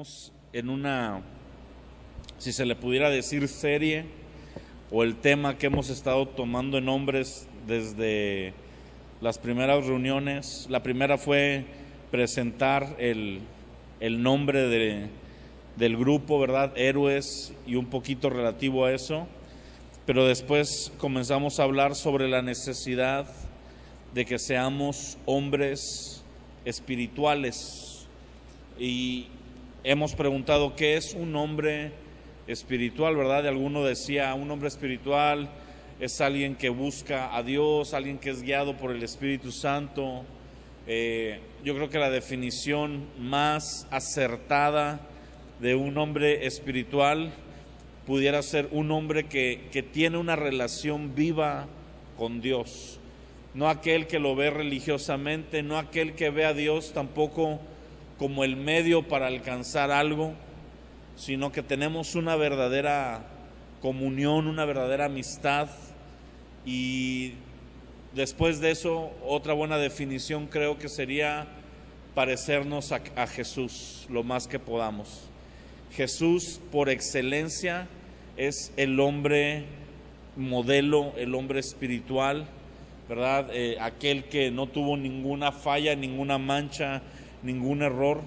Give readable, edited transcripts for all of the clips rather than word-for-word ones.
Estamos en una, si se le pudiera decir, serie o el tema que hemos estado tomando en hombres desde las primeras reuniones. La primera fue presentar el nombre del grupo, ¿verdad? Héroes, y un poquito relativo a eso. Pero después comenzamos a hablar sobre la necesidad de que seamos hombres espirituales. Y hemos preguntado qué es un hombre espiritual, ¿verdad? Alguno decía, un hombre espiritual es alguien que busca a Dios, alguien que es guiado por el Espíritu Santo. Yo creo que la definición más acertada de un hombre espiritual pudiera ser un hombre que tiene una relación viva con Dios. No aquel que lo ve religiosamente, no aquel que ve a Dios tampoco como el medio para alcanzar algo, sino que tenemos una verdadera comunión, una verdadera amistad. Y después de eso, otra buena definición creo que sería parecernos a Jesús lo más que podamos. Jesús, por excelencia, es el hombre modelo, el hombre espiritual, ¿verdad? Aquel que no tuvo ninguna falla, ninguna mancha, ningún error,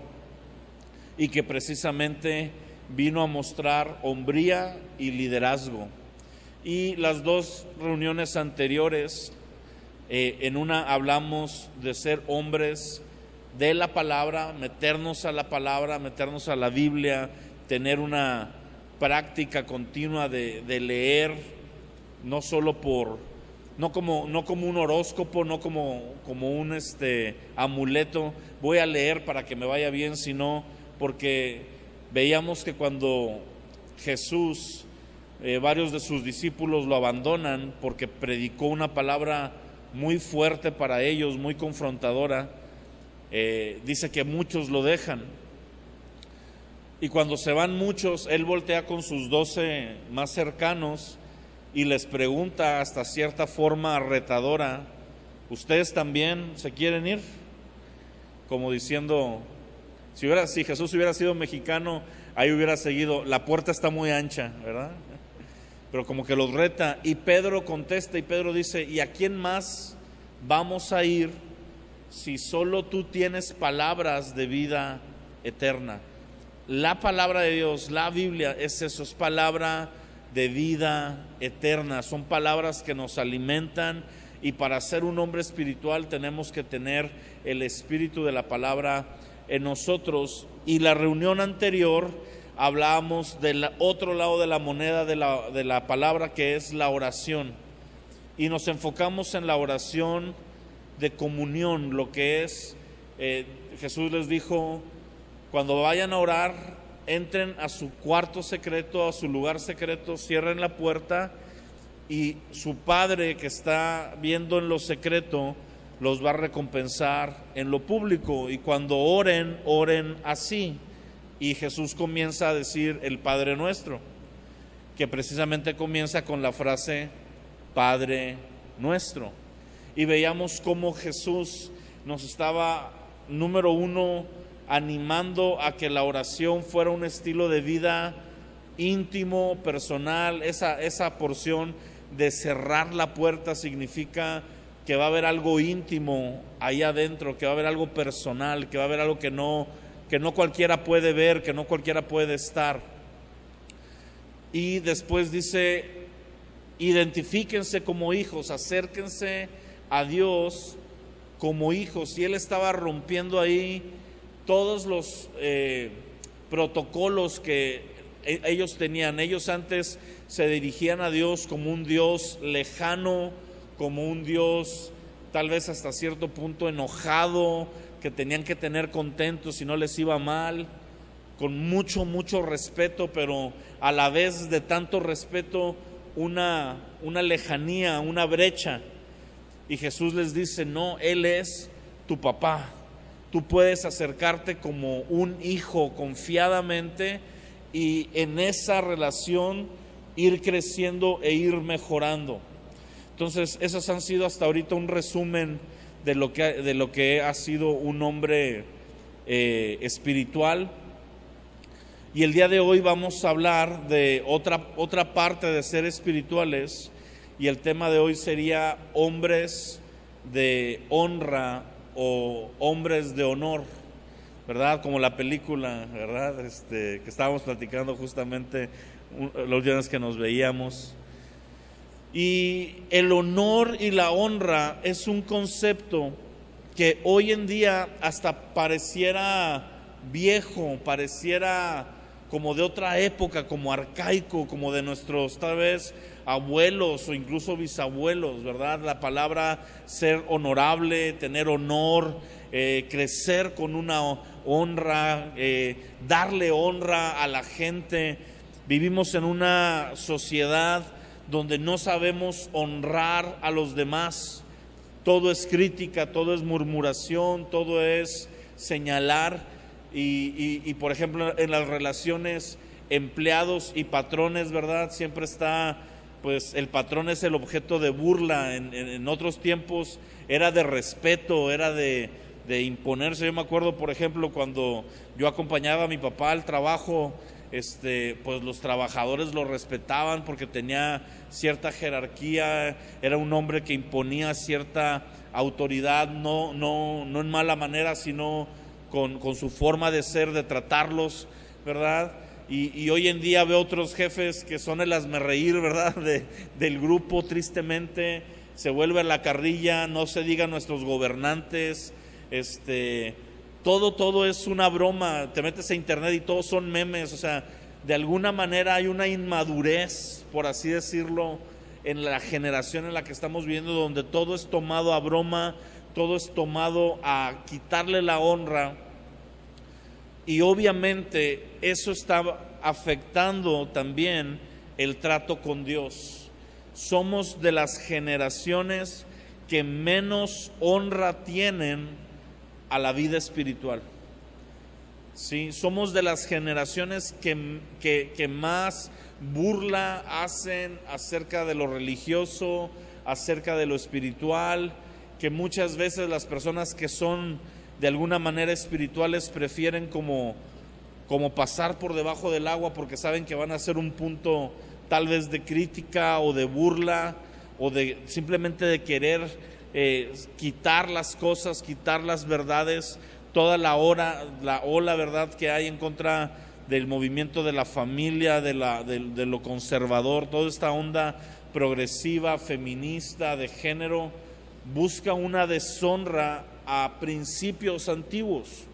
y que precisamente vino a mostrar hombría y liderazgo. Y las dos reuniones anteriores, en una hablamos de ser hombres de la palabra, meternos a la palabra, meternos a la Biblia, tener una práctica continua de leer, no solo no como un horóscopo, no como un amuleto, voy a leer para que me vaya bien, sino porque veíamos que cuando Jesús, varios de sus discípulos lo abandonan porque predicó una palabra muy fuerte para ellos, muy confrontadora, dice que muchos lo dejan. Y cuando se van muchos, él voltea con sus 12 más cercanos y les pregunta hasta cierta forma retadora, ¿ustedes también se quieren ir? Como diciendo, si Jesús hubiera sido mexicano, ahí hubiera seguido, la puerta está muy ancha, ¿verdad? Pero como que los reta, y Pedro contesta, y Pedro dice, ¿y a quién más vamos a ir si solo tú tienes palabras de vida eterna? La palabra de Dios, la Biblia, es eso, es palabra de vida eterna, son palabras que nos alimentan, y para ser un hombre espiritual tenemos que tener el espíritu de la palabra en nosotros. Y la reunión anterior hablábamos del otro lado de la moneda de la palabra, que es la oración, y nos enfocamos en la oración de comunión, lo que es, Jesús les dijo, cuando vayan a orar, entren a su cuarto secreto, a su lugar secreto, cierren la puerta, y su Padre que está viendo en lo secreto los va a recompensar en lo público. Y cuando oren, oren así. Y Jesús comienza a decir el Padre Nuestro, que precisamente comienza con la frase Padre Nuestro. Y veíamos cómo Jesús nos estaba, número uno, animando a que la oración fuera un estilo de vida íntimo, personal. Esa porción de cerrar la puerta significa que va a haber algo íntimo ahí adentro, que va a haber algo personal, que va a haber algo que no cualquiera puede ver, que no cualquiera puede estar. Y después dice, identifíquense como hijos, acérquense a Dios como hijos. Y él estaba rompiendo ahí todos los protocolos que ellos tenían. Ellos antes se dirigían a Dios como un Dios lejano, como un Dios tal vez hasta cierto punto enojado, que tenían que tener contentos si no les iba mal, con mucho respeto, pero a la vez de tanto respeto una lejanía, una brecha. Y Jesús les dice, no, Él es tu papá. Tú puedes acercarte como un hijo confiadamente, y en esa relación ir creciendo e ir mejorando. Entonces, esos han sido hasta ahorita un resumen de lo que ha sido un hombre espiritual. Y el día de hoy vamos a hablar de otra parte de ser espirituales, y el tema de hoy sería hombres de honra o hombres de honor, ¿verdad? Como la película, ¿verdad? Que estábamos platicando justamente la última vez que nos veíamos. Y el honor y la honra es un concepto que hoy en día hasta pareciera viejo, pareciera como de otra época, como arcaico, como de nuestros tal vez abuelos o incluso bisabuelos, ¿verdad? La palabra ser honorable, tener honor, crecer con una honra, darle honra a la gente. Vivimos en una sociedad donde no sabemos honrar a los demás. Todo es crítica, todo es murmuración, todo es señalar. Y por ejemplo, en las relaciones empleados y patrones, ¿verdad? Siempre está, pues el patrón es el objeto de burla. En otros tiempos era de respeto, era de imponerse. Yo me acuerdo, por ejemplo, cuando yo acompañaba a mi papá al trabajo, pues los trabajadores lo respetaban porque tenía cierta jerarquía, era un hombre que imponía cierta autoridad, no en mala manera, sino con su forma de ser, de tratarlos, ¿verdad? Y hoy en día veo otros jefes que son el hazmerreír, ¿verdad? Del grupo, tristemente, se vuelve la carrilla, no se diga nuestros gobernantes, todo es una broma, te metes a internet y todos son memes, o sea, de alguna manera hay una inmadurez, por así decirlo, en la generación en la que estamos viviendo, donde todo es tomado a broma, todo es tomado a quitarle la honra, y obviamente eso está afectando también el trato con Dios. Somos de las generaciones que menos honra tienen a la vida espiritual. ¿Sí? Somos de las generaciones que más burla hacen acerca de lo religioso, acerca de lo espiritual, que muchas veces las personas que son de alguna manera espirituales prefieren como pasar por debajo del agua porque saben que van a ser un punto tal vez de crítica o de burla o de simplemente de querer quitar las cosas, quitar las verdades, toda la ola verdad que hay en contra del movimiento de la familia, de lo conservador, toda esta onda progresiva, feminista, de género, busca una deshonra a principios antiguos.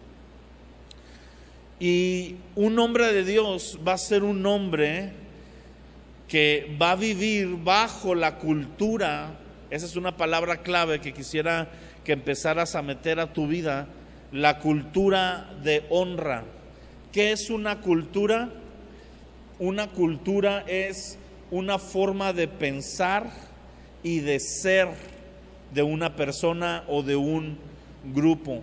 Y un hombre de Dios va a ser un hombre que va a vivir bajo la cultura. Esa es una palabra clave que quisiera que empezaras a meter a tu vida, la cultura de honra. ¿Qué es una cultura? Una cultura es una forma de pensar y de ser de una persona o de un grupo.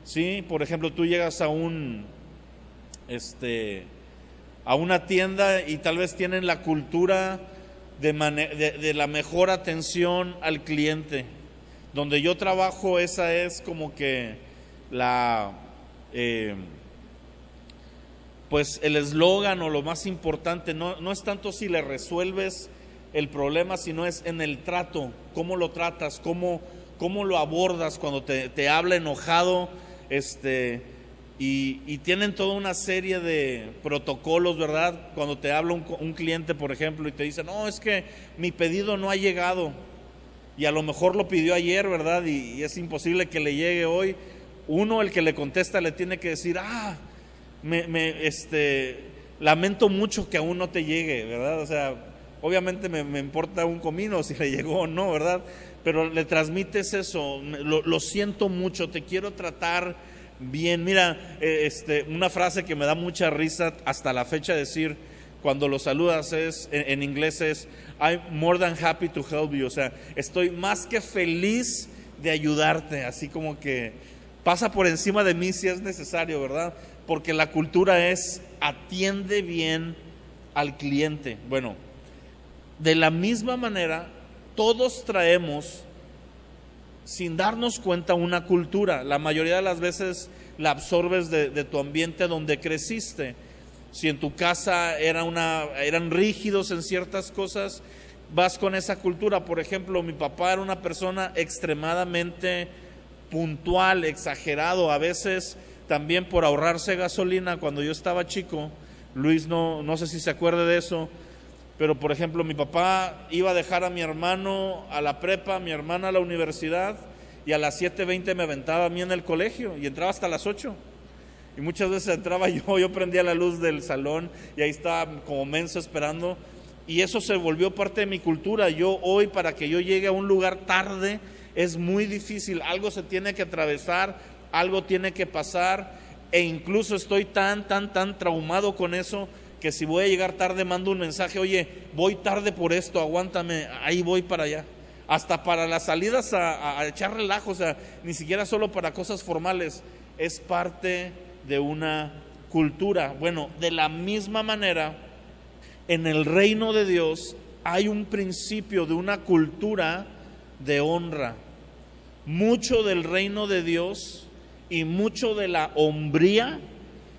¿Sí? Por ejemplo, tú llegas a una tienda y tal vez tienen la cultura de la mejor atención al cliente. Donde yo trabajo, esa es como que pues el eslogan o lo más importante, no es tanto si le resuelves el problema, sino es en el trato, cómo lo tratas, cómo lo abordas cuando te habla enojado, y tienen toda una serie de protocolos, ¿verdad? Cuando te habla un cliente, por ejemplo, y te dice, no, es que mi pedido no ha llegado, y a lo mejor lo pidió ayer, ¿verdad? Y es imposible que le llegue hoy. Uno, el que le contesta, le tiene que decir, lamento mucho que aún no te llegue, ¿verdad? O sea, obviamente me importa un comino si le llegó o no, ¿verdad? Pero le transmites eso, lo siento mucho, te quiero tratar bien. Mira, una frase que me da mucha risa hasta la fecha decir cuando lo saludas en inglés es I'm more than happy to help you, o sea, estoy más que feliz de ayudarte, así como que pasa por encima de mí si es necesario, ¿verdad? Porque la cultura es atiende bien al cliente. Bueno, de la misma manera, todos traemos, sin darnos cuenta, una cultura. La mayoría de las veces la absorbes de tu ambiente donde creciste. Si en tu casa eran rígidos en ciertas cosas, vas con esa cultura. Por ejemplo, mi papá era una persona extremadamente puntual, exagerado, a veces también por ahorrarse gasolina. Cuando yo estaba chico, Luis no sé si se acuerda de eso, pero por ejemplo mi papá iba a dejar a mi hermano a la prepa, a mi hermana a la universidad, y a las 7:20 me aventaba a mí en el colegio y entraba hasta las 8. Y muchas veces entraba yo prendía la luz del salón y ahí estaba como menso esperando. Y eso se volvió parte de mi cultura. Yo hoy, para que yo llegue a un lugar tarde, es muy difícil. Algo se tiene que atravesar, algo tiene que pasar. E incluso estoy tan traumado con eso, que si voy a llegar tarde mando un mensaje: oye, voy tarde por esto, aguántame, ahí voy para allá. Hasta para las salidas a echar relajo, o sea, ni siquiera solo para cosas formales. Es parte de una cultura. Bueno, de la misma manera, en el reino de Dios hay un principio de una cultura de honra. Mucho del reino de Dios y mucho de la hombría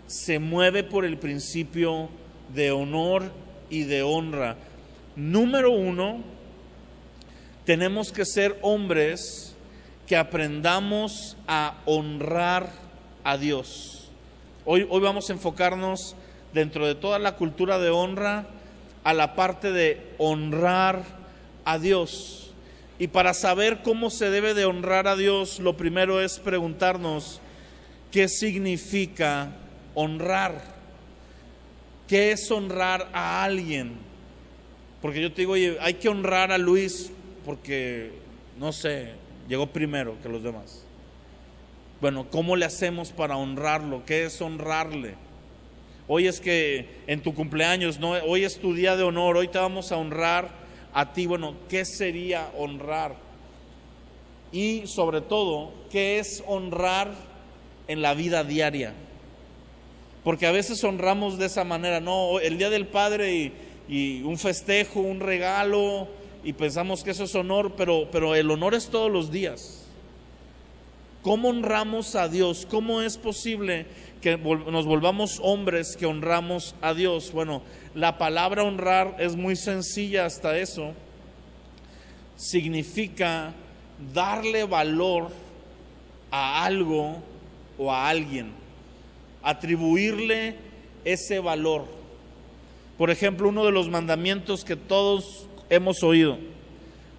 se mueve por el principio de honor y de honra. Número 1, tenemos que ser hombres que aprendamos a honrar a Dios. Hoy vamos a enfocarnos, dentro de toda la cultura de honra, a la parte de honrar a Dios. Y para saber cómo se debe de honrar a Dios, lo primero es preguntarnos: ¿qué significa honrar? ¿Qué es honrar a alguien? Porque yo te digo: oye, hay que honrar a Luis porque, no sé, llegó primero que los demás. Bueno, ¿cómo le hacemos para honrarlo? ¿Qué es honrarle? Hoy es que en tu cumpleaños, ¿no? Hoy es tu día de honor, hoy te vamos a honrar a ti. Bueno, ¿qué sería honrar? Y sobre todo, ¿qué es honrar en la vida diaria? Porque a veces honramos de esa manera, no, el día del padre y un festejo, un regalo, y pensamos que eso es honor, pero el honor es todos los días. ¿Cómo honramos a Dios? ¿Cómo es posible que nos volvamos hombres que honramos a Dios? Bueno, la palabra honrar es muy sencilla hasta eso. Significa darle valor a algo o a alguien, atribuirle ese valor. Por ejemplo, uno de los mandamientos que todos hemos oído: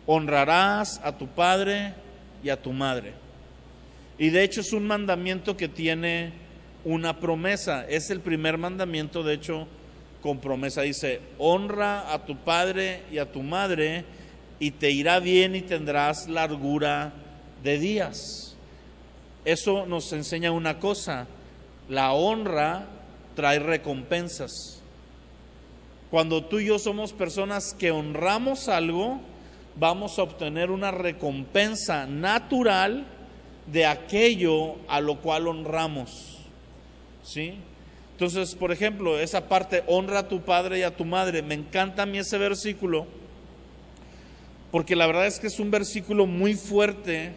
honrarás a tu padre y a tu madre. Y de hecho es un mandamiento que tiene una promesa. Es el primer mandamiento, de hecho, con promesa. Dice: honra a tu padre y a tu madre, y te irá bien y tendrás largura de días. Eso nos enseña una cosa: la honra trae recompensas. Cuando tú y yo somos personas que honramos algo, vamos a obtener una recompensa natural de aquello a lo cual honramos, ¿sí? Entonces, por ejemplo, esa parte: honra a tu padre y a tu madre. Me encanta a mí ese versículo, porque la verdad es que es un versículo muy fuerte,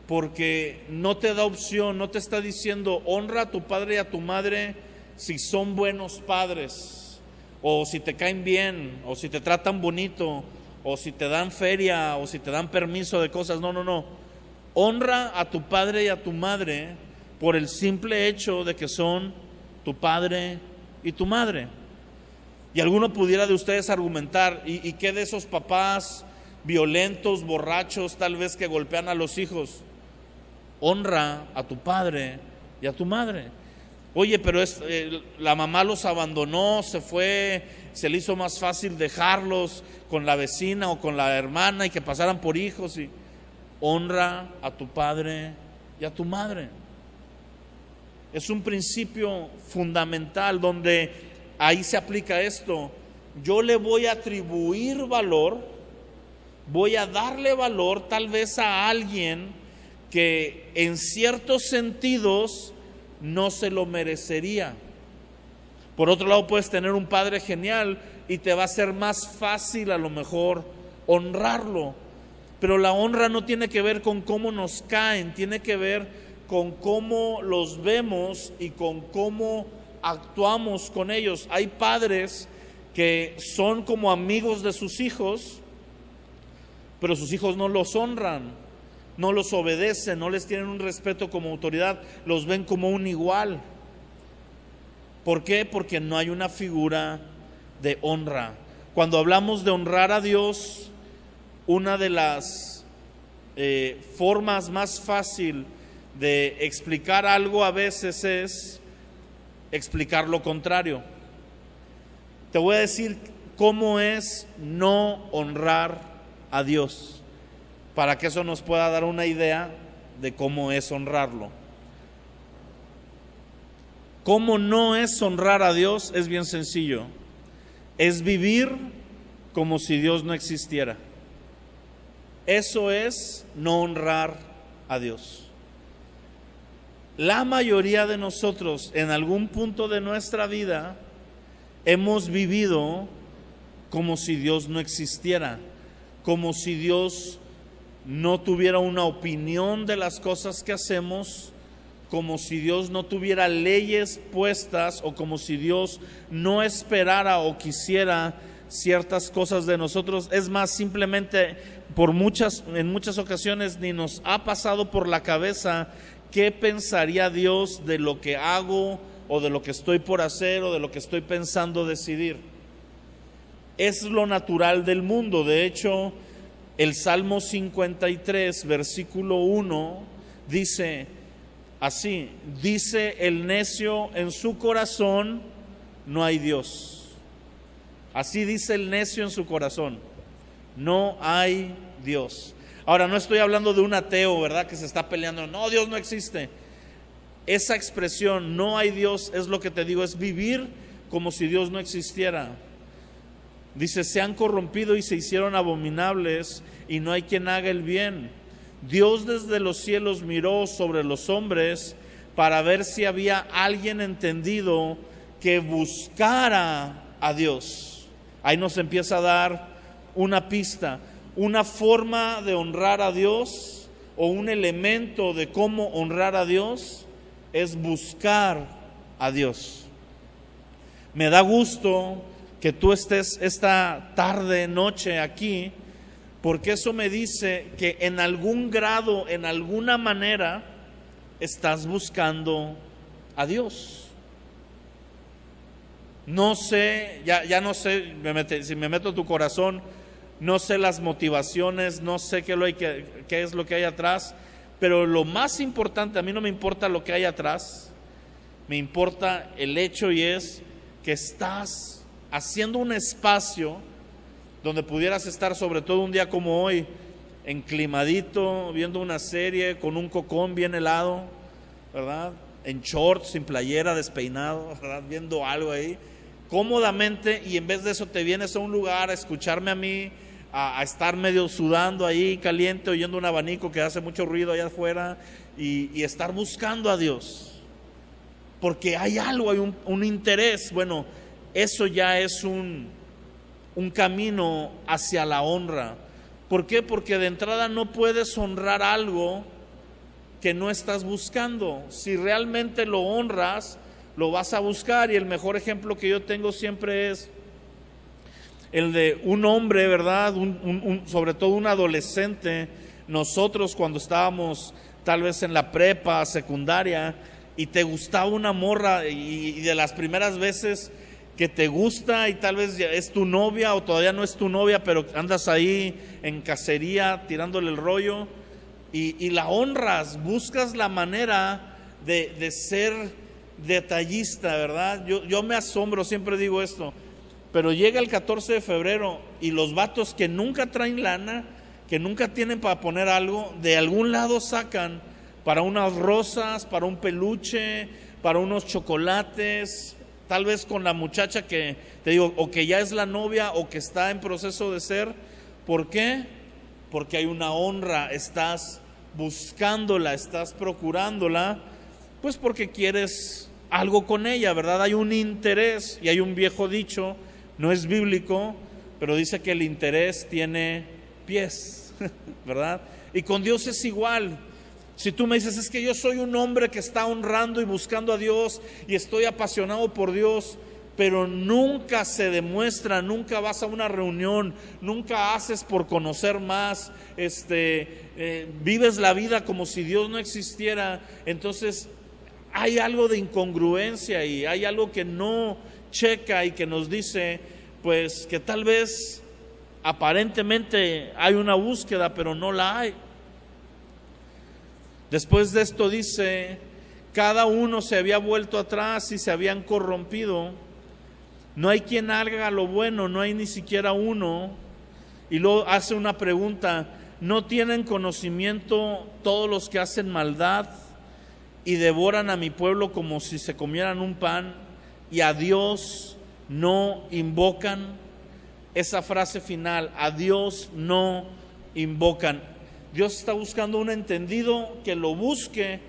porque no te da opción, no te está diciendo honra a tu padre y a tu madre si son buenos padres, o si te caen bien, o si te tratan bonito, o si te dan feria, o si te dan permiso de cosas. No. Honra a tu padre y a tu madre por el simple hecho de que son tu padre y tu madre. Y alguno pudiera de ustedes argumentar: ¿y qué de esos papás violentos, borrachos, tal vez, que golpean a los hijos? Honra a tu padre y a tu madre. Oye, pero la mamá los abandonó, se fue, se le hizo más fácil dejarlos con la vecina o con la hermana y que pasaran por hijos. Y honra a tu padre y a tu madre. Es un principio fundamental donde ahí se aplica esto: yo le voy a atribuir valor, voy a darle valor tal vez a alguien que en ciertos sentidos no se lo merecería. Por otro lado, puedes tener un padre genial y te va a ser más fácil a lo mejor honrarlo. Pero la honra no tiene que ver con cómo nos caen, tiene que ver con cómo los vemos y con cómo actuamos con ellos. Hay padres que son como amigos de sus hijos, pero sus hijos no los honran, no los obedecen, no les tienen un respeto como autoridad, los ven como un igual. ¿Por qué? Porque no hay una figura de honra. Cuando hablamos de honrar a Dios, una de las formas más fácil de explicar algo a veces es explicar lo contrario. Te voy a decir cómo es no honrar a Dios, para que eso nos pueda dar una idea de cómo es honrarlo. ¿Cómo no es honrar a Dios? Es bien sencillo. Es vivir como si Dios no existiera. Eso es no honrar a Dios. La mayoría de nosotros en algún punto de nuestra vida hemos vivido como si Dios no existiera, como si Dios no tuviera una opinión de las cosas que hacemos, como si Dios no tuviera leyes puestas, o como si Dios no esperara o quisiera ciertas cosas de nosotros. Es más, simplemente en muchas ocasiones ni nos ha pasado por la cabeza qué pensaría Dios de lo que hago, o de lo que estoy por hacer, o de lo que estoy pensando decidir. Es lo natural del mundo. De hecho, el Salmo 53, versículo 1, dice así: dice el necio en su corazón, no hay Dios. Así dice el necio en su corazón, no hay Dios. Ahora, no estoy hablando de un ateo, ¿verdad?, que se está peleando, no, Dios no existe. Esa expresión, no hay Dios, es lo que te digo, es vivir como si Dios no existiera. Dice, se han corrompido y se hicieron abominables, y no hay quien haga el bien. Dios desde los cielos miró sobre los hombres para ver si había alguien entendido que buscara a Dios. Ahí nos empieza a dar una pista, una forma de honrar a Dios, o un elemento de cómo honrar a Dios, es buscar a Dios. Me da gusto que tú estés esta tarde, noche aquí, porque eso me dice que en algún grado, en alguna manera, estás buscando a Dios. No sé, ya no sé, si me meto a tu corazón, no sé las motivaciones, no sé qué es lo que hay atrás, pero lo más importante, a mí no me importa lo que hay atrás, me importa el hecho, y es que estás haciendo un espacio donde pudieras estar, sobre todo un día como hoy, enclimadito, viendo una serie con un cocón bien helado, ¿verdad?, en shorts, sin playera, despeinado, ¿verdad?, viendo algo ahí, cómodamente, y en vez de eso te vienes a un lugar a escucharme a mí, a estar medio sudando ahí, caliente, oyendo un abanico que hace mucho ruido allá afuera, y estar buscando a Dios, porque hay algo, hay un interés. Bueno, eso ya es un camino hacia la honra. ¿Por qué? Porque de entrada no puedes honrar algo que no estás buscando. Si realmente lo honras, lo vas a buscar. Y el mejor ejemplo que yo tengo siempre es el de un hombre, ¿verdad?, sobre todo un adolescente. Nosotros, cuando estábamos tal vez en la prepa, secundaria, y te gustaba una morra, y de las primeras veces que te gusta, y tal vez ya es tu novia o todavía no es tu novia, pero andas ahí en cacería tirándole el rollo, y la honras, buscas la manera de ser detallista, ¿verdad? Yo me asombro, siempre digo esto, pero llega el 14 de febrero y los vatos que nunca traen lana, que nunca tienen para poner algo, de algún lado sacan para unas rosas, para un peluche, para unos chocolates, tal vez con la muchacha que, te digo, o que ya es la novia o que está en proceso de ser. ¿Por qué? Porque hay una honra, estás buscándola, estás procurándola, pues porque quieres algo con ella, ¿verdad? Hay un interés, y hay un viejo dicho, no es bíblico, pero dice que el interés tiene pies, ¿verdad? Y con Dios es igual. Si tú me dices, es que yo soy un hombre que está honrando y buscando a Dios y estoy apasionado por Dios, pero nunca se demuestra, nunca vas a una reunión, nunca haces por conocer más, vives la vida como si Dios no existiera, entonces hay algo de incongruencia y hay algo que no checa y que nos dice, pues, que tal vez aparentemente hay una búsqueda, pero no la hay. Después de esto dice, cada uno se había vuelto atrás y se habían corrompido. No hay quien haga lo bueno, no hay ni siquiera uno. Y luego hace una pregunta, ¿no tienen conocimiento todos los que hacen maldad y devoran a mi pueblo como si se comieran un pan y a Dios no invocan? Esa frase final, a Dios no invocan. Dios está buscando un entendido que lo busque,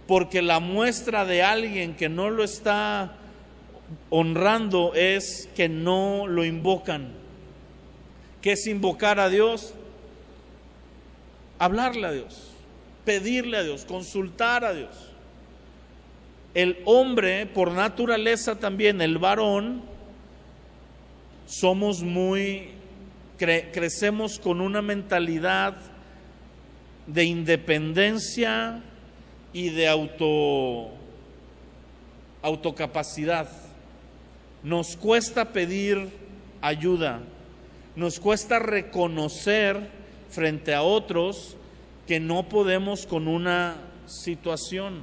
porque la muestra de alguien que no lo está honrando es que no lo invocan. ¿Qué es invocar a Dios? Hablarle a Dios, pedirle a Dios, consultar a Dios. El hombre, por naturaleza también, el varón, somos crecemos con una mentalidad de independencia y de autocapacidad. Nos cuesta pedir ayuda, nos cuesta reconocer frente a otros que no podemos con una situación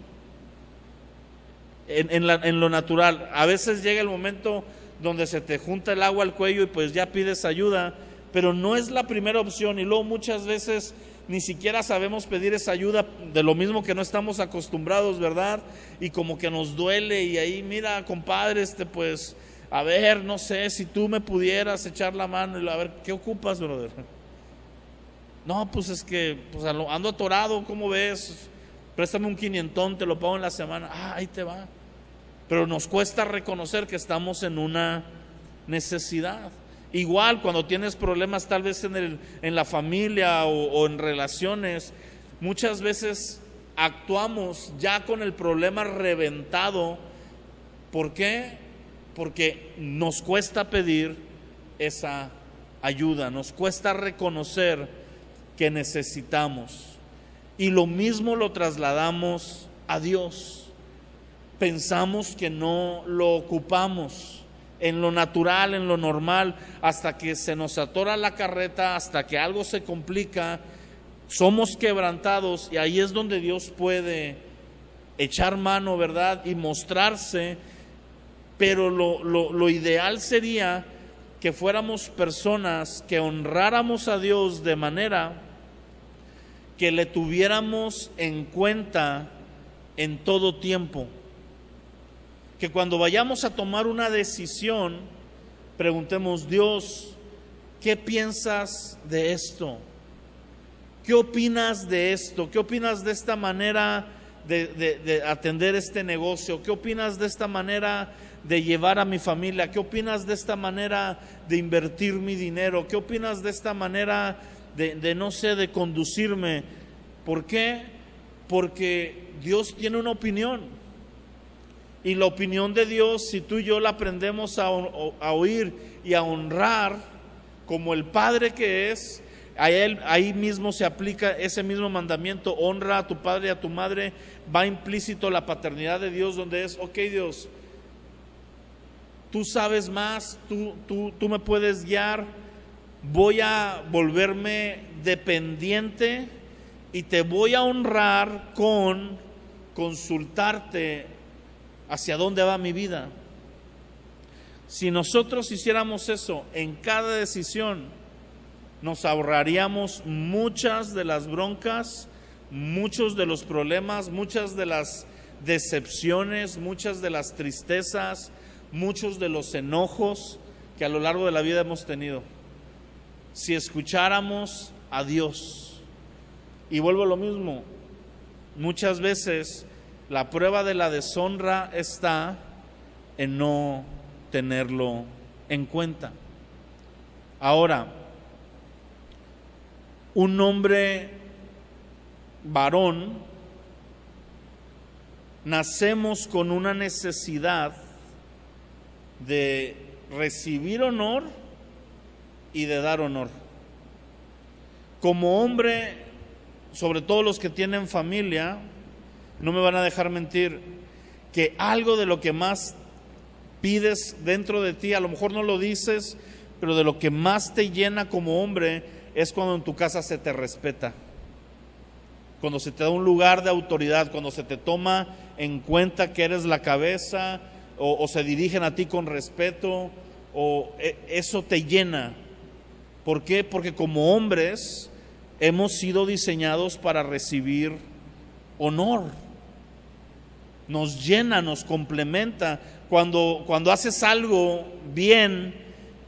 en lo natural. A veces llega el momento donde se te junta el agua al cuello y pues ya pides ayuda, pero no es la primera opción, y luego muchas veces ni siquiera sabemos pedir esa ayuda, de lo mismo que no estamos acostumbrados, ¿verdad? Y como que nos duele, y ahí, mira, compadre, pues, a ver, no sé, si tú me pudieras echar la mano, y a ver, ¿qué ocupas, brother? No, pues es que pues ando atorado, ¿cómo ves? Préstame un 500, te lo pago en la semana. Ahí te va. Pero nos cuesta reconocer que estamos en una necesidad. Igual cuando tienes problemas tal vez en la familia o en relaciones, muchas veces actuamos ya con el problema reventado. ¿Por qué? Porque nos cuesta pedir esa ayuda, nos cuesta reconocer que necesitamos. Y lo mismo lo trasladamos a Dios. Pensamos que no lo ocupamos en lo natural, en lo normal, hasta que se nos atora la carreta, hasta que algo se complica, somos quebrantados, y ahí es donde Dios puede echar mano, ¿verdad? Y mostrarse. Pero lo ideal sería que fuéramos personas que honráramos a Dios de manera que le tuviéramos en cuenta en todo tiempo. Que cuando vayamos a tomar una decisión, preguntemos, Dios, ¿qué piensas de esto? ¿Qué opinas de esto? ¿Qué opinas de esta manera de atender este negocio? ¿Qué opinas de esta manera de llevar a mi familia? ¿Qué opinas de esta manera de invertir mi dinero? ¿Qué opinas de esta manera de conducirme? ¿Por qué? Porque Dios tiene una opinión. Y la opinión de Dios, si tú y yo la aprendemos a oír y a honrar como el Padre que es, ahí mismo se aplica ese mismo mandamiento: honra a tu padre y a tu madre. Va implícito la paternidad de Dios, donde es, ok, Dios, tú sabes más, tú me puedes guiar, voy a volverme dependiente y te voy a honrar con consultarte hacia dónde va mi vida. Si nosotros hiciéramos eso en cada decisión, nos ahorraríamos muchas de las broncas, muchos de los problemas, muchas de las decepciones, muchas de las tristezas, muchos de los enojos que a lo largo de la vida hemos tenido. Si escucháramos a Dios. Y vuelvo a lo mismo, muchas veces la prueba de la deshonra está en no tenerlo en cuenta. Ahora, un hombre varón nacemos con una necesidad de recibir honor y de dar honor. Como hombre, sobre todo los que tienen familia, no me van a dejar mentir, que algo de lo que más pides dentro de ti, a lo mejor no lo dices, pero de lo que más te llena como hombre es cuando en tu casa se te respeta, cuando se te da un lugar de autoridad, cuando se te toma en cuenta que eres la cabeza, o se dirigen a ti con respeto, o eso te llena. ¿Por qué? Porque como hombres hemos sido diseñados para recibir honor. Nos llena, nos complementa. Cuando haces algo bien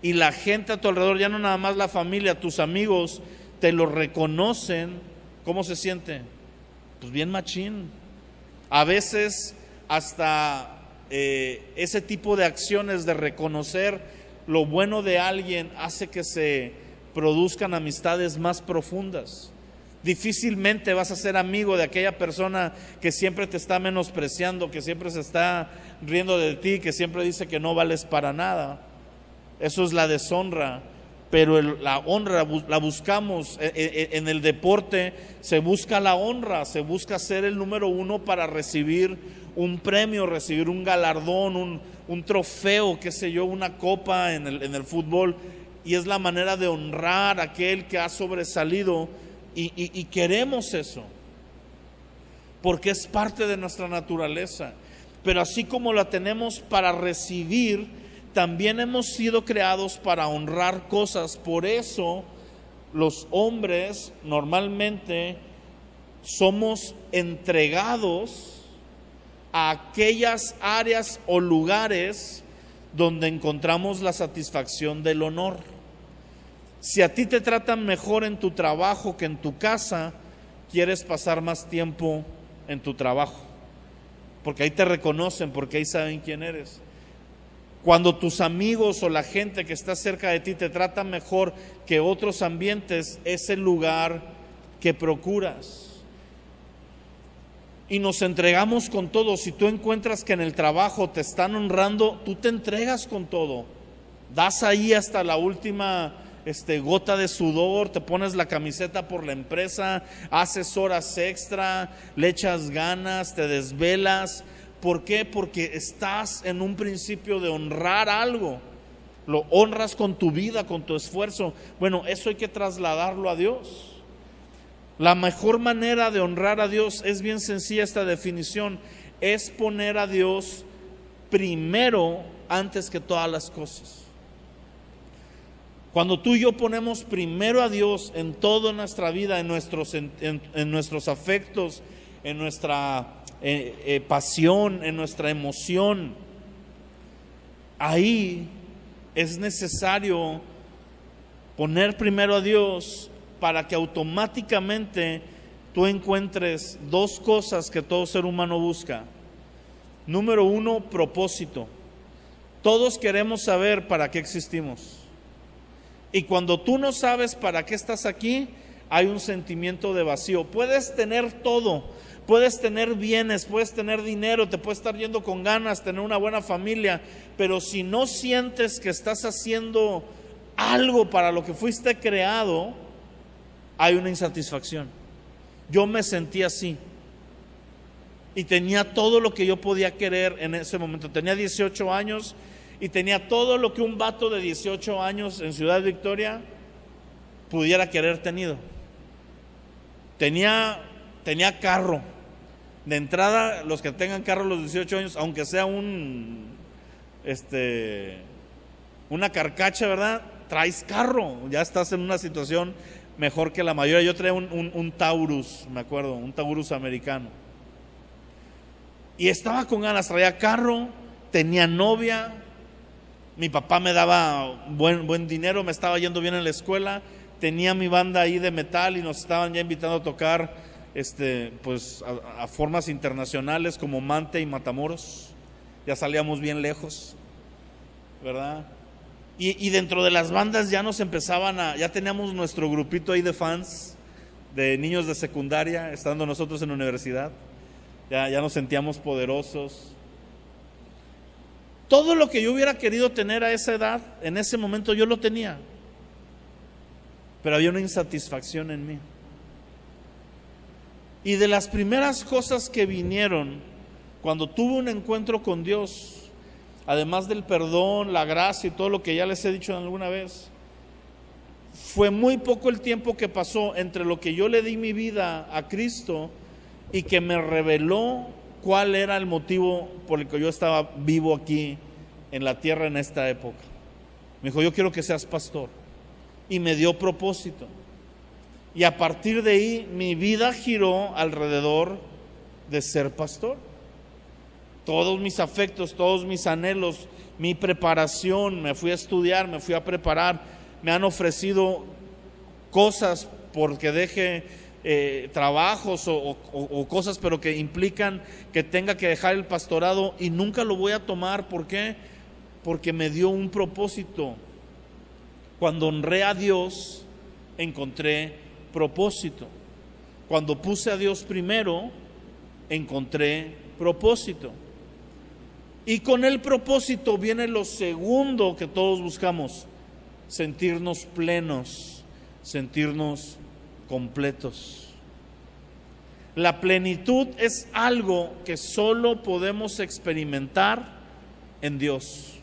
y la gente a tu alrededor, ya no nada más la familia, tus amigos, te lo reconocen, ¿cómo se siente? Pues bien machín. A veces hasta ese tipo de acciones de reconocer lo bueno de alguien hace que se produzcan amistades más profundas. Difícilmente vas a ser amigo de aquella persona que siempre te está menospreciando, que siempre se está riendo de ti, que siempre dice que no vales para nada. Eso es la deshonra. Pero la honra la buscamos. En el deporte se busca la honra, se busca ser el número uno para recibir un premio, recibir un galardón, un trofeo, qué sé yo, una copa en el fútbol. Y es la manera de honrar a aquel que ha sobresalido, y queremos eso, porque es parte de nuestra naturaleza. Pero así como la tenemos para recibir, también hemos sido creados para honrar cosas. Por eso los hombres normalmente somos entregados a aquellas áreas o lugares donde encontramos la satisfacción del honor. Si a ti te tratan mejor en tu trabajo que en tu casa, quieres pasar más tiempo en tu trabajo, porque ahí te reconocen, porque ahí saben quién eres. Cuando tus amigos o la gente que está cerca de ti te tratan mejor que otros ambientes, es el lugar que procuras. Y nos entregamos con todo. Si tú encuentras que en el trabajo te están honrando, tú te entregas con todo. Das ahí hasta la última gota de sudor, te pones la camiseta por la empresa, haces horas extra, le echas ganas, te desvelas. ¿Por qué? Porque estás en un principio de honrar algo. Lo honras con tu vida, con tu esfuerzo. Bueno, eso hay que trasladarlo a Dios. La mejor manera de honrar a Dios es bien sencilla esta definición: es poner a Dios primero antes que todas las cosas. Cuando tú y yo ponemos primero a Dios en toda nuestra vida, en nuestros afectos, en nuestra pasión, en nuestra emoción, ahí es necesario poner primero a Dios para que automáticamente tú encuentres dos cosas que todo ser humano busca. Número uno, propósito. Todos queremos saber para qué existimos. Y cuando tú no sabes para qué estás aquí, hay un sentimiento de vacío. Puedes tener todo, puedes tener bienes, puedes tener dinero, te puedes estar yendo con ganas, tener una buena familia, pero si no sientes que estás haciendo algo para lo que fuiste creado, hay una insatisfacción. Yo me sentí así y tenía todo lo que yo podía querer en ese momento. Tenía 18 años y tenía todo lo que un vato de 18 años en Ciudad Victoria pudiera querer tenido. Tenía carro. De entrada, los que tengan carro a los 18 años, aunque sea una carcacha, ¿verdad? Traes carro, ya estás en una situación mejor que la mayoría. Yo traía un Taurus, me acuerdo, un Taurus americano. Y estaba con ganas, traía carro, tenía novia, mi papá me daba buen dinero, me estaba yendo bien en la escuela, tenía mi banda ahí de metal y nos estaban ya invitando a tocar pues a formas internacionales como Mante y Matamoros. Ya salíamos bien lejos, ¿verdad? Y dentro de las bandas ya nos ya teníamos nuestro grupito ahí de fans, de niños de secundaria, estando nosotros en la universidad. ya nos sentíamos poderosos. Todo lo que yo hubiera querido tener a esa edad, en ese momento yo lo tenía, pero había una insatisfacción en mí. Y de las primeras cosas que vinieron cuando tuve un encuentro con Dios, además del perdón, la gracia y todo lo que ya les he dicho alguna vez, fue muy poco el tiempo que pasó entre lo que yo le di mi vida a Cristo y que me reveló cuál era el motivo por el que yo estaba vivo aquí en la tierra en esta época. Me dijo, yo quiero que seas pastor. Y me dio propósito. Y a partir de ahí mi vida giró alrededor de ser pastor. Todos mis afectos, todos mis anhelos, mi preparación, me fui a estudiar, me fui a preparar, me han ofrecido cosas porque deje trabajos o cosas, pero que implican que tenga que dejar el pastorado, y nunca lo voy a tomar. ¿Por qué? Porque me dio un propósito. Cuando honré a Dios, encontré propósito. Cuando puse a Dios primero, encontré propósito. Y con el propósito viene lo segundo que todos buscamos: sentirnos plenos, sentirnos completos. La plenitud es algo que solo podemos experimentar en Dios.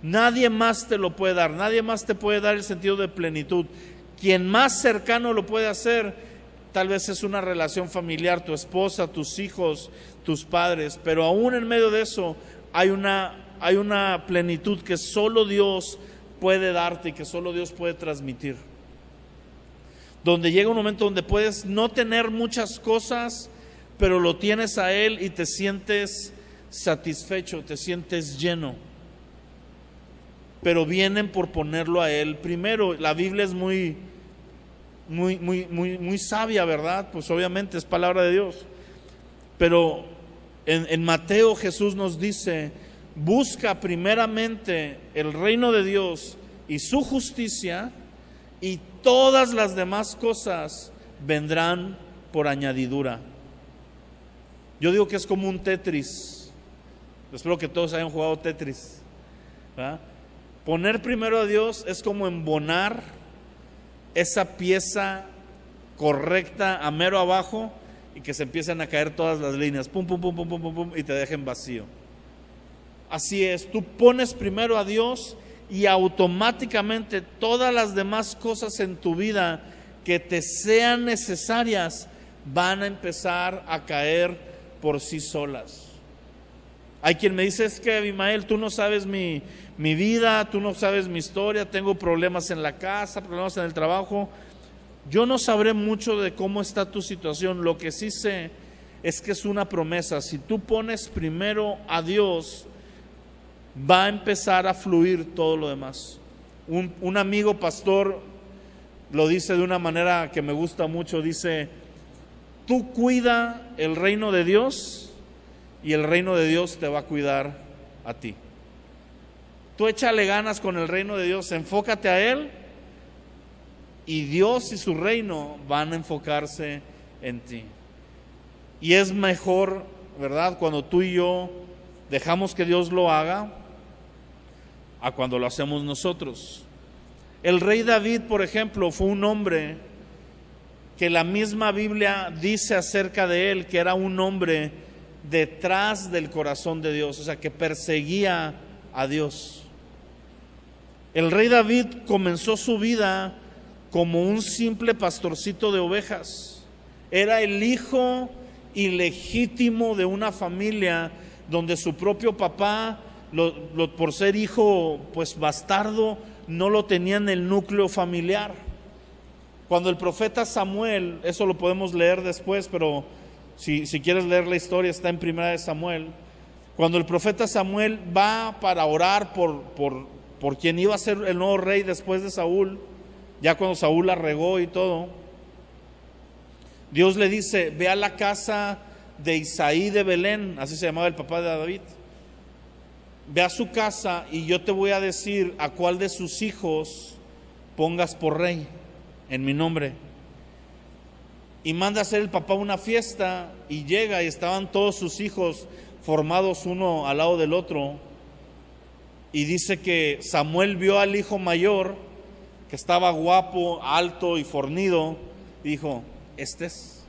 Nadie más te lo puede dar, nadie más te puede dar el sentido de plenitud. Quien más cercano lo puede hacer, tal vez es una relación familiar, tu esposa, tus hijos, tus padres, pero aún en medio de eso hay una plenitud que solo Dios puede darte y que solo Dios puede transmitir. Donde llega un momento donde puedes no tener muchas cosas, pero lo tienes a Él y te sientes satisfecho, te sientes lleno. Pero vienen por ponerlo a Él primero. La Biblia es muy sabia, ¿verdad? Pues obviamente es palabra de Dios. Pero en Mateo Jesús nos dice: busca primeramente el reino de Dios y su justicia, y todas las demás cosas vendrán por añadidura. Yo digo que es como un Tetris. Espero que todos hayan jugado Tetris, ¿verdad? Poner primero a Dios es como embonar esa pieza correcta a mero abajo y que se empiecen a caer todas las líneas, pum, pum, pum, pum, pum, pum, pum, y te dejen vacío. Así es, tú pones primero a Dios y automáticamente todas las demás cosas en tu vida que te sean necesarias van a empezar a caer por sí solas. Hay quien me dice: es que Abimael, tú no sabes mi vida, tú no sabes mi historia, tengo problemas en la casa, problemas en el trabajo. Yo no sabré mucho de cómo está tu situación. Lo que sí sé es que es una promesa. Si tú pones primero a Dios, va a empezar a fluir todo lo demás. Un amigo pastor lo dice de una manera que me gusta mucho. Dice: tú cuida el reino de Dios y el reino de Dios te va a cuidar a ti. Tú échale ganas con el reino de Dios, enfócate a Él, y Dios y su reino van a enfocarse en ti. Y es mejor, ¿verdad?, cuando tú y yo dejamos que Dios lo haga, a cuando lo hacemos nosotros. El rey David, por ejemplo, fue un hombre que la misma Biblia dice acerca de él que era un hombre detrás del corazón de Dios, o sea, que perseguía a Dios. El rey David comenzó su vida como un simple pastorcito de ovejas. Era el hijo ilegítimo de una familia donde su propio papá, por ser hijo pues bastardo, no lo tenía en el núcleo familiar. Cuando el profeta Samuel, eso lo podemos leer después, pero si quieres leer la historia, está en Primera de Samuel. Cuando el profeta Samuel va para orar por quien iba a ser el nuevo rey después de Saúl, ya cuando Saúl la regó y todo, Dios le dice: ve a la casa de Isaí de Belén, así se llamaba el papá de David, ve a su casa y yo te voy a decir a cuál de sus hijos pongas por rey en mi nombre. y manda a hacer el papá una fiesta, y llega y estaban todos sus hijos formados uno al lado del otro, y dice que Samuel vio al hijo mayor, que estaba guapo, alto y fornido, y dijo, este es.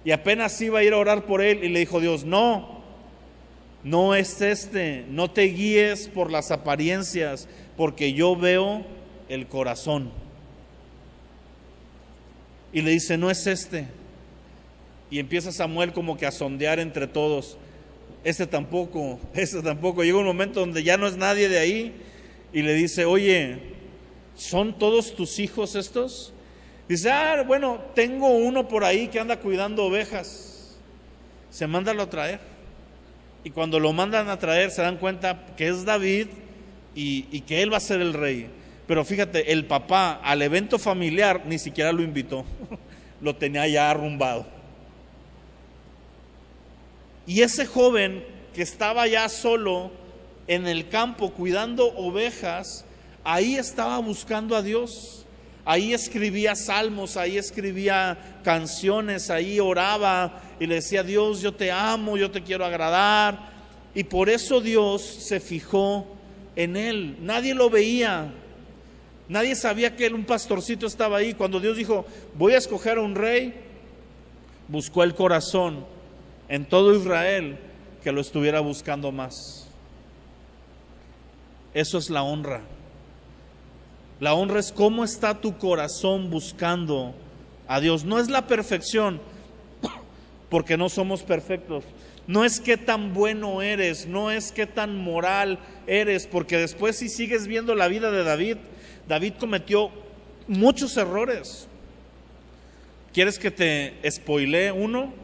Y apenas iba a ir a orar por él, y le dijo Dios, no es este, no te guíes por las apariencias, porque yo veo el corazón. Y le dice, no es este. Y empieza Samuel como que a sondear entre todos, este tampoco. Llega un momento donde ya no es nadie de ahí, y le dice, oye, ¿son todos tus hijos estos? Dice, bueno, tengo uno por ahí que anda cuidando ovejas. Se mándalo a traer. Y cuando lo mandan a traer se dan cuenta que es David y que él va a ser el rey. Pero fíjate, el papá al evento familiar ni siquiera lo invitó. Lo tenía ya arrumbado. Y ese joven que estaba ya solo en el campo cuidando ovejas, ahí estaba buscando a Dios. Ahí escribía salmos, ahí escribía canciones, ahí oraba y le decía, Dios, yo te amo, yo te quiero agradar. Y por eso Dios se fijó en él. Nadie lo veía, nadie sabía que un pastorcito estaba ahí. Cuando Dios dijo, voy a escoger a un rey, buscó el corazón en todo Israel que lo estuviera buscando más. Eso es la honra. La honra es cómo está tu corazón buscando a Dios. No es la perfección, porque no somos perfectos. No es qué tan bueno eres, no es qué tan moral eres, porque después si sigues viendo la vida de David, David cometió muchos errores. ¿Quieres que te spoilee uno?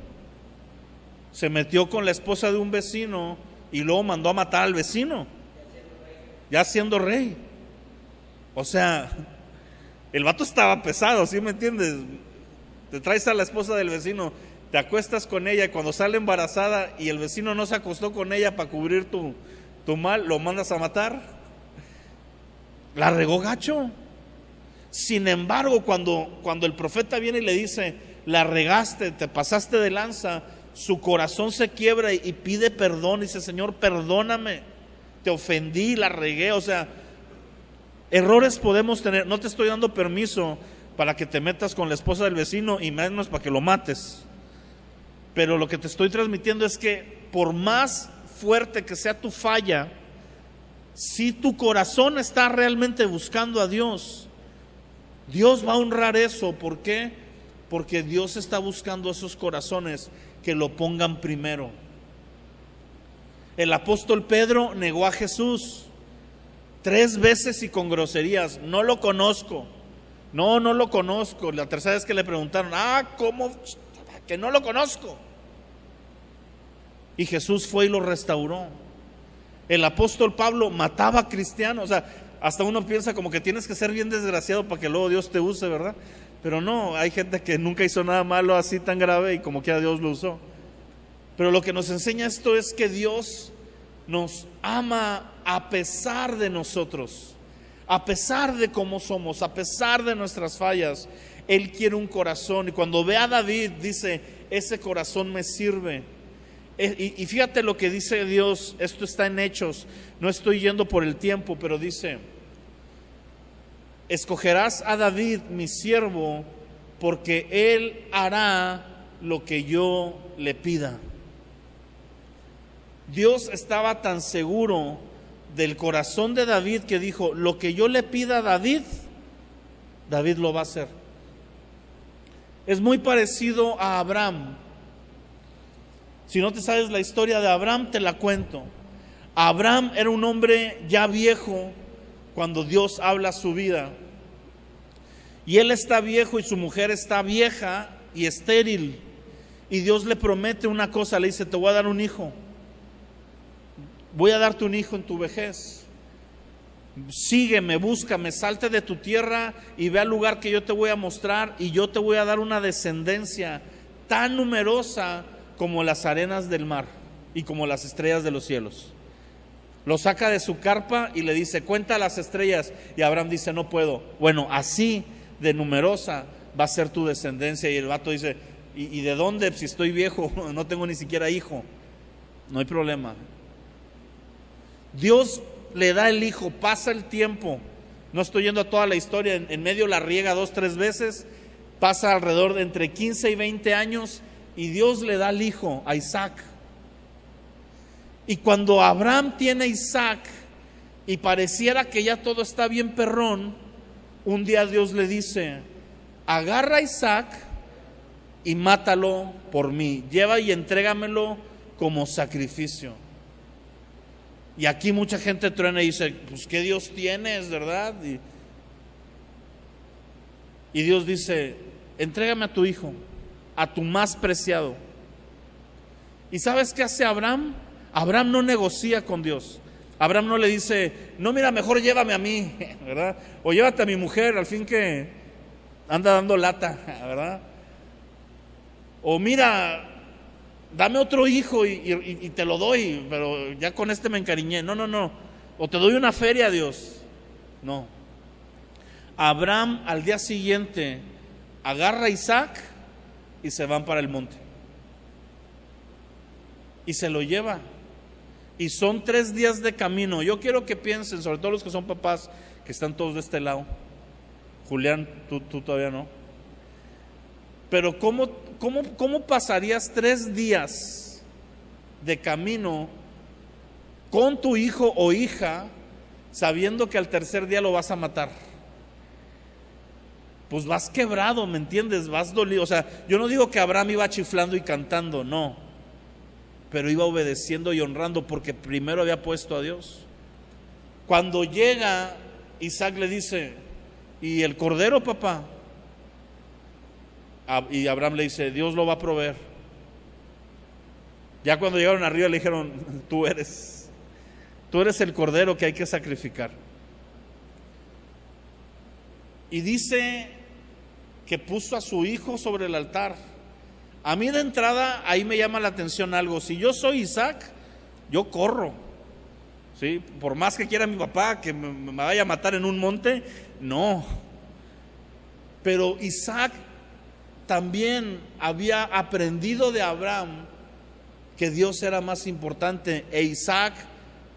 Se metió con la esposa de un vecino y luego mandó a matar al vecino, ya siendo rey. O sea, el vato estaba pesado, ¿sí me entiendes? Te traes a la esposa del vecino, te acuestas con ella, y cuando sale embarazada y el vecino no se acostó con ella para cubrir tu mal, lo mandas a matar. La regó gacho. Sin embargo, cuando el profeta viene y le dice, la regaste, te pasaste de lanza, su corazón se quiebra y pide perdón, dice, Señor, perdóname, te ofendí, la regué. O sea, errores podemos tener. No te estoy dando permiso para que te metas con la esposa del vecino y menos para que lo mates. Pero lo que te estoy transmitiendo es que por más fuerte que sea tu falla, si tu corazón está realmente buscando a Dios, Dios va a honrar eso. ¿Por qué? Porque Dios está buscando esos corazones que lo pongan primero. El apóstol Pedro negó a Jesús 3 veces y con groserías. No lo conozco. No lo conozco. La tercera vez que le preguntaron, ¿cómo? Que no lo conozco. Y Jesús fue y lo restauró. El apóstol Pablo mataba a cristianos. O sea, hasta uno piensa como que tienes que ser bien desgraciado para que luego Dios te use, ¿verdad? Pero no, hay gente que nunca hizo nada malo así tan grave y como quiera Dios lo usó. Pero lo que nos enseña esto es que Dios nos ama a pesar de nosotros, a pesar de cómo somos, a pesar de nuestras fallas. Él quiere un corazón, y cuando ve a David dice, ese corazón me sirve. Y fíjate lo que dice Dios, esto está en Hechos, no estoy yendo por el tiempo, pero dice, escogerás a David mi siervo, porque él hará lo que yo le pida. Dios estaba tan seguro del corazón de David que dijo, lo que yo le pida a David, David lo va a hacer. Es muy parecido a Abraham. Si no te sabes la historia de Abraham, te la cuento. Abraham era un hombre ya viejo cuando Dios habla su vida. Y él está viejo y su mujer está vieja y estéril. Y Dios le promete una cosa, le dice, te voy a dar un hijo. Voy a darte un hijo en tu vejez. Sígueme, búscame, salte de tu tierra y ve al lugar que yo te voy a mostrar, y yo te voy a dar una descendencia tan numerosa como las arenas del mar y como las estrellas de los cielos. Lo saca de su carpa y le dice, cuenta las estrellas. Y Abraham dice, no puedo. Bueno, así de numerosa va a ser tu descendencia. Y el vato dice, ¿Y de dónde? Si estoy viejo, no tengo ni siquiera hijo. No hay problema. Dios le da el hijo, pasa el tiempo. No estoy yendo a toda la historia, en medio la riega 2, 3 veces, pasa alrededor de entre 15 y 20 años y Dios le da el hijo a Isaac. Y cuando Abraham tiene a Isaac y pareciera que ya todo está bien perrón, un día Dios le dice: agarra a Isaac y mátalo por mí, lleva y entrégamelo como sacrificio. Y aquí mucha gente truena y dice: pues ¿qué Dios tienes, verdad? Y Dios dice: entrégame a tu hijo, a tu más preciado. ¿Y sabes qué hace Abraham? Abraham no negocia con Dios. Abraham no le dice: no, mira, mejor llévame a mí, ¿verdad? O llévate a mi mujer, al fin que anda dando lata, ¿verdad? O mira, dame otro hijo y te lo doy, pero ya con este me encariñé. No. O te doy una feria, Dios. No. Abraham al día siguiente agarra a Isaac y se van para el monte. Y se lo lleva. Y son 3 días de camino. Yo quiero que piensen, sobre todo los que son papás, que están todos de este lado. Julián, tú todavía no. Pero ¿cómo pasarías 3 días de camino con tu hijo o hija sabiendo que al tercer día lo vas a matar? Pues vas quebrado, ¿me entiendes? Vas dolido. O sea, yo no digo que Abraham iba chiflando y cantando, no. Pero iba obedeciendo y honrando porque primero había puesto a Dios. Cuando llega, Isaac le dice: ¿y el cordero, papá? Y Abraham le dice: Dios lo va a proveer. Ya cuando llegaron arriba le dijeron: tú eres el cordero que hay que sacrificar. Y dice que puso a su hijo sobre el altar. A mí de entrada ahí me llama la atención algo. Si yo soy Isaac, yo corro, ¿sí? Por más que quiera mi papá que me vaya a matar en un monte, no. Pero Isaac también había aprendido de Abraham que Dios era más importante, e Isaac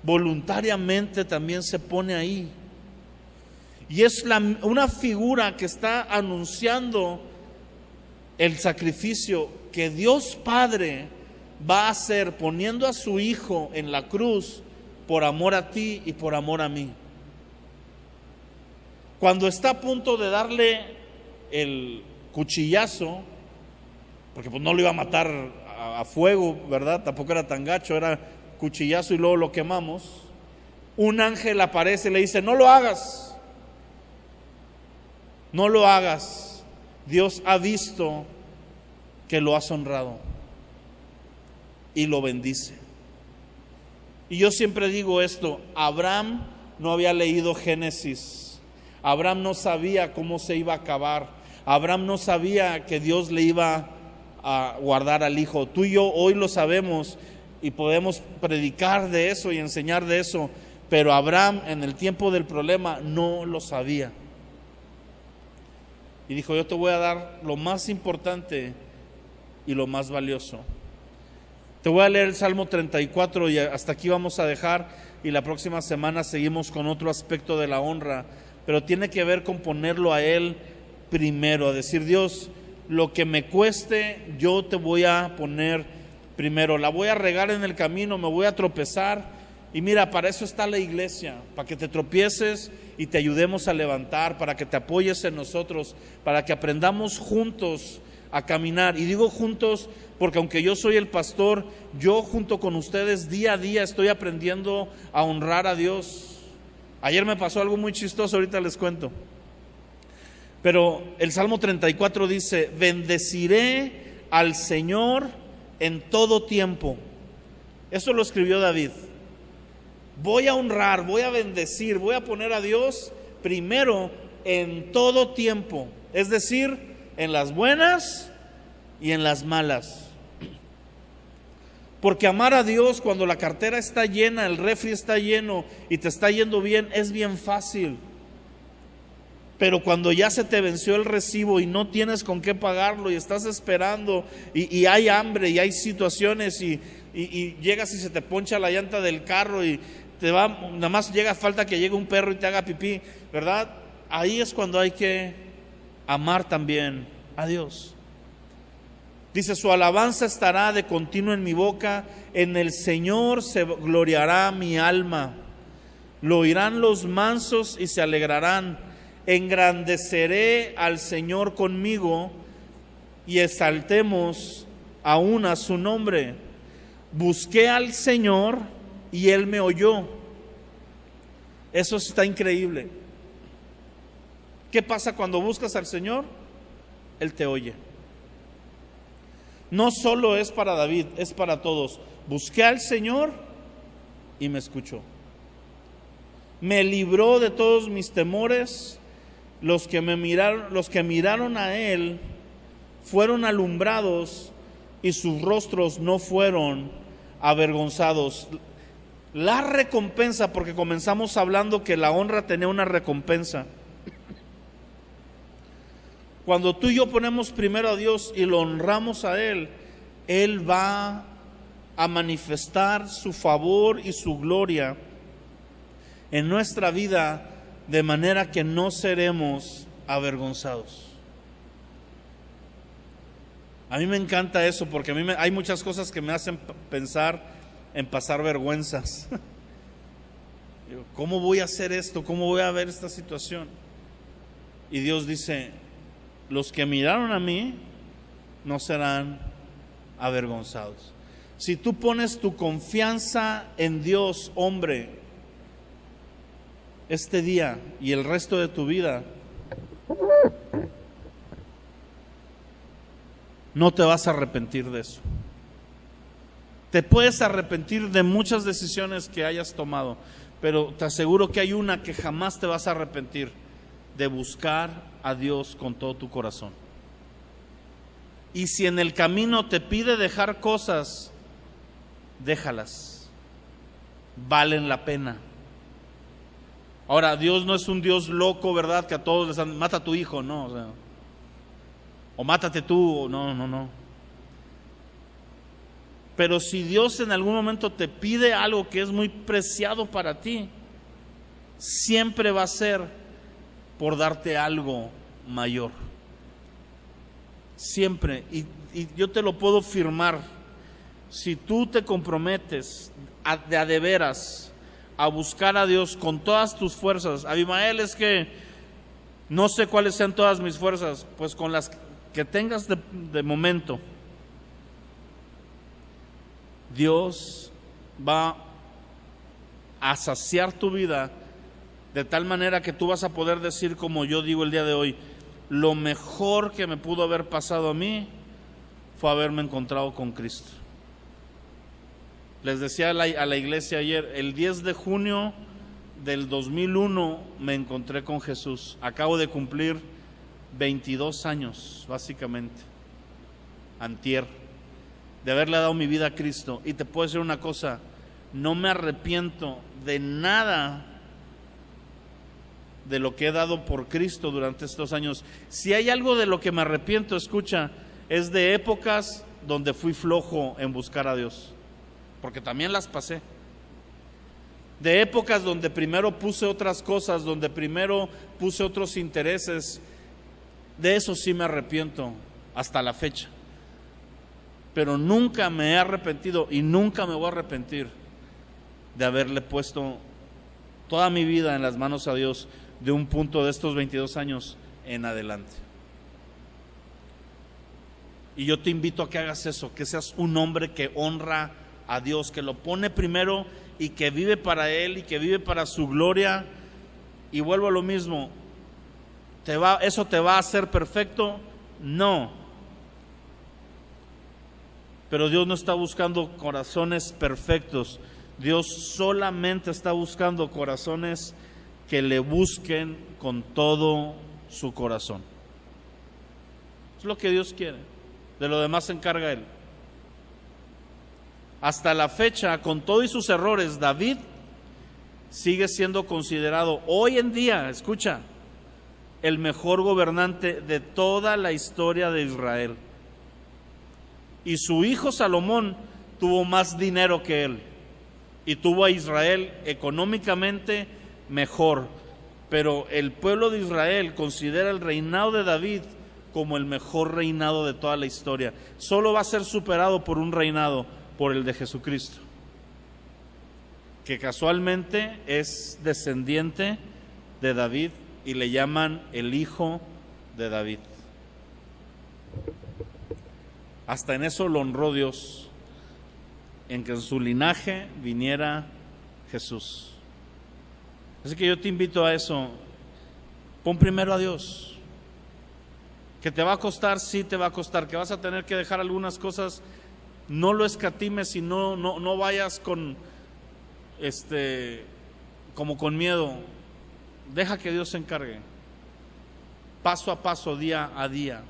voluntariamente también se pone ahí. Y es una figura que está anunciando el sacrificio que Dios Padre va a hacer poniendo a su hijo en la cruz por amor a ti y por amor a mí. Cuando está a punto de darle el cuchillazo, porque pues no lo iba a matar a fuego, ¿verdad? Tampoco era tan gacho, era cuchillazo y luego lo quemamos. Un ángel aparece y le dice: no lo hagas, no lo hagas. Dios ha visto que lo has honrado y lo bendice. Y yo siempre digo esto: Abraham no había leído Génesis, Abraham no sabía cómo se iba a acabar, Abraham no sabía que Dios le iba a guardar al hijo. Tú y yo hoy lo sabemos y podemos predicar de eso y enseñar de eso, pero Abraham en el tiempo del problema no lo sabía. Y dijo: yo te voy a dar lo más importante y lo más valioso. Te voy a leer el Salmo 34 y hasta aquí vamos a dejar, y la próxima semana seguimos con otro aspecto de la honra, pero tiene que ver con ponerlo a Él primero, a decir: Dios, lo que me cueste, yo te voy a poner primero. La voy a regar en el camino, me voy a tropezar, y mira, para eso está la iglesia, para que te tropieces y te ayudemos a levantar, para que te apoyes en nosotros, para que aprendamos juntos a caminar. Y digo juntos porque aunque yo soy el pastor, yo junto con ustedes día a día estoy aprendiendo a honrar a Dios. Ayer me pasó algo muy chistoso, ahorita les cuento. Pero el Salmo 34 dice: bendeciré al Señor en todo tiempo. Eso lo escribió David. Voy a honrar, voy a bendecir, voy a poner a Dios primero en todo tiempo. Es decir, en las buenas y en las malas. Porque amar a Dios cuando la cartera está llena, el refri está lleno y te está yendo bien, es bien fácil. Pero cuando ya se te venció el recibo y no tienes con qué pagarlo y estás esperando y hay hambre y hay situaciones y llegas y se te poncha la llanta del carro y nada más falta que llegue un perro y te haga pipí, ¿verdad? Ahí es cuando hay que amar también a Dios. Dice, su alabanza estará de continuo en mi boca, en el Señor se gloriará mi alma. Lo oirán los mansos y se alegrarán. Engrandeceré al Señor conmigo y exaltemos aún a su nombre. Busqué al Señor y Él me oyó. Eso está increíble. ¿Qué pasa cuando buscas al Señor? Él te oye. No solo es para David, es para todos. Busqué al Señor y me escuchó. Me libró de todos mis temores. Los que miraron a Él fueron alumbrados y sus rostros no fueron avergonzados. La recompensa, porque comenzamos hablando que la honra tenía una recompensa. Cuando tú y yo ponemos primero a Dios y lo honramos a Él, Él va a manifestar su favor y su gloria en nuestra vida, de manera que no seremos avergonzados. A mí me encanta eso, porque hay muchas cosas que me hacen pensar en pasar vergüenzas. ¿Cómo voy a hacer esto? ¿Cómo voy a ver esta situación? Y Dios dice, los que miraron a mí no serán avergonzados. Si tú pones tu confianza en Dios, hombre, este día y el resto de tu vida, no te vas a arrepentir de eso. Te puedes arrepentir de muchas decisiones que hayas tomado, pero te aseguro que hay una que jamás te vas a arrepentir: de buscar a Dios con todo tu corazón. Y si en el camino te pide dejar cosas, déjalas, valen la pena. Ahora, Dios no es un Dios loco, ¿verdad? Que a todos les dan, mata a tu hijo, no, o mátate tú, no. Pero si Dios en algún momento te pide algo que es muy preciado para ti, siempre va a ser por darte algo mayor. Siempre. Y yo te lo puedo firmar. Si tú te comprometes de veras a buscar a Dios con todas tus fuerzas. Abimael, es que no sé cuáles sean todas mis fuerzas. Pues con las que tengas de momento, Dios va a saciar tu vida de tal manera que tú vas a poder decir, como yo digo el día de hoy, lo mejor que me pudo haber pasado a mí fue haberme encontrado con Cristo. Les decía a la iglesia ayer, el 10 de junio del 2001 me encontré con Jesús. Acabo de cumplir 22 años, básicamente, antier, de haberle dado mi vida a Cristo. Y te puedo decir una cosa, no me arrepiento de nada de lo que he dado por Cristo durante estos años. Si hay algo de lo que me arrepiento, escucha, es de épocas donde fui flojo en buscar a Dios, porque también las pasé. De épocas donde primero puse otras cosas, donde primero puse otros intereses. De eso sí me arrepiento hasta la fecha. Pero nunca me he arrepentido y nunca me voy a arrepentir de haberle puesto toda mi vida en las manos a Dios de un punto de estos 22 años en adelante. Y yo te invito a que hagas eso, que seas un hombre que honra a Dios, que lo pone primero y que vive para Él y que vive para su gloria. Y vuelvo a lo mismo, ¿eso te va a hacer perfecto? No. Pero Dios no está buscando corazones perfectos. Dios solamente está buscando corazones que le busquen con todo su corazón. Es lo que Dios quiere. De lo demás se encarga Él. Hasta la fecha, con todos y sus errores, David sigue siendo considerado hoy en día, escucha, el mejor gobernante de toda la historia de Israel. Y su hijo Salomón tuvo más dinero que él y tuvo a Israel económicamente mejor. Pero el pueblo de Israel considera el reinado de David como el mejor reinado de toda la historia. Solo va a ser superado por un reinado, por el de Jesucristo, que casualmente es descendiente de David y le llaman el hijo de David. Hasta en eso lo honró Dios, en que en su linaje viniera Jesús. Así que yo te invito a eso. Pon primero a Dios. Que te va a costar, sí te va a costar. Que vas a tener que dejar algunas cosas. No lo escatimes y no vayas con como con miedo. Deja que Dios se encargue. Paso a paso, día a día.